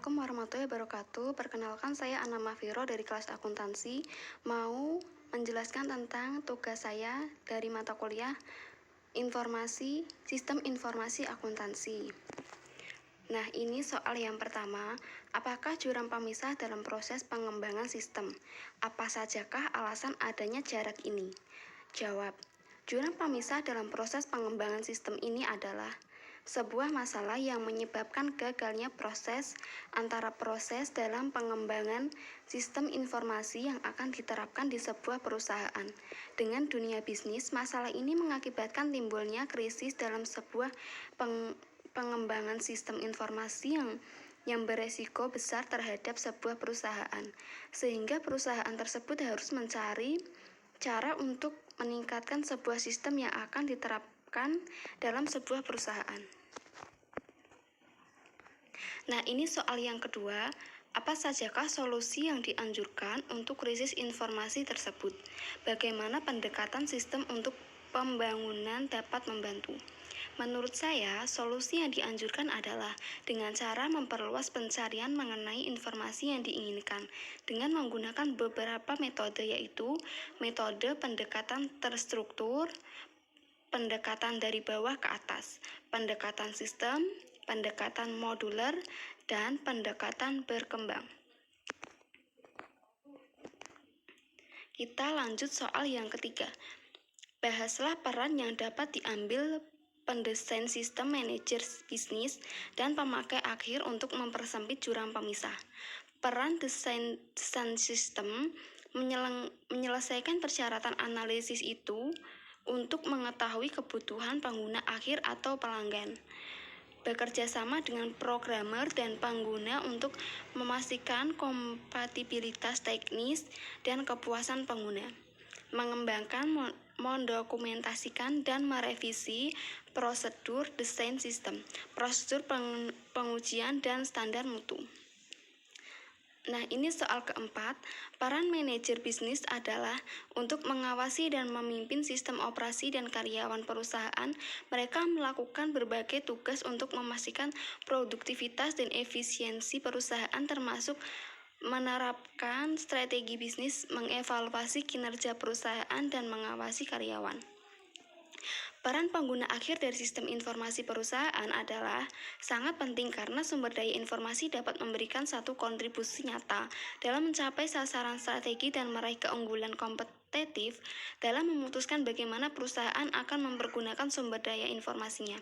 Assalamualaikum warahmatullahi wabarakatuh. Perkenalkan, saya Anna Mafiro dari kelas akuntansi. Mau menjelaskan tentang tugas saya dari mata kuliah Sistem Informasi Akuntansi. Nah, ini soal yang pertama. Apakah jurang pemisah dalam proses pengembangan sistem? Apa sajakah alasan adanya jarak ini? Jawab. Jurang pemisah dalam proses pengembangan sistem ini adalah sebuah masalah yang menyebabkan gagalnya proses antara proses dalam pengembangan sistem informasi yang akan diterapkan di sebuah perusahaan dengan dunia bisnis. Masalah ini mengakibatkan timbulnya krisis dalam sebuah pengembangan sistem informasi yang beresiko besar terhadap sebuah perusahaan, sehingga perusahaan tersebut harus mencari cara untuk meningkatkan sebuah sistem yang akan diterapkan dalam sebuah perusahaan. Nah, ini soal yang kedua. Apa sajakah solusi yang dianjurkan untuk krisis informasi tersebut? Bagaimana pendekatan sistem untuk pembangunan dapat membantu? Menurut saya, solusi yang dianjurkan adalah dengan cara memperluas pencarian mengenai informasi yang diinginkan dengan menggunakan beberapa metode, yaitu metode pendekatan terstruktur, pendekatan dari bawah ke atas, pendekatan sistem, pendekatan modular, dan pendekatan berkembang. Kita lanjut soal yang ketiga. Bahaslah peran yang dapat diambil pendesain sistem, manajer bisnis, dan pemakai akhir untuk mempersempit jurang pemisah. Peran desain sistem menyelesaikan persyaratan analisis itu untuk mengetahui kebutuhan pengguna akhir atau pelanggan. Bekerja sama dengan programmer dan pengguna untuk memastikan kompatibilitas teknis dan kepuasan pengguna. Mengembangkan, mendokumentasikan, dan merevisi prosedur desain sistem, prosedur pengujian, dan standar mutu. Nah, ini soal keempat. Peran manajer bisnis adalah untuk mengawasi dan memimpin sistem operasi dan karyawan perusahaan. Mereka melakukan berbagai tugas untuk memastikan produktivitas dan efisiensi perusahaan, termasuk menerapkan strategi bisnis, mengevaluasi kinerja perusahaan, dan mengawasi karyawan. Peran pengguna akhir dari sistem informasi perusahaan adalah sangat penting karena sumber daya informasi dapat memberikan satu kontribusi nyata dalam mencapai sasaran strategi dan meraih keunggulan kompetitif dalam memutuskan bagaimana perusahaan akan mempergunakan sumber daya informasinya.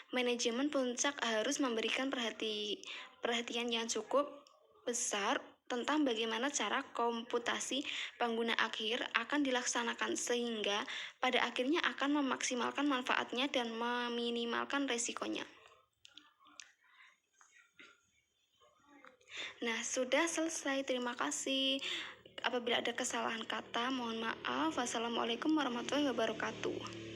Manajemen puncak harus memberikan perhatian yang cukup besar tentang bagaimana cara komputasi pengguna akhir akan dilaksanakan sehingga pada akhirnya akan memaksimalkan manfaatnya dan meminimalkan resikonya. Nah, sudah selesai. Terima kasih. Apabila ada kesalahan kata, mohon maaf. Wassalamualaikum warahmatullahi wabarakatuh.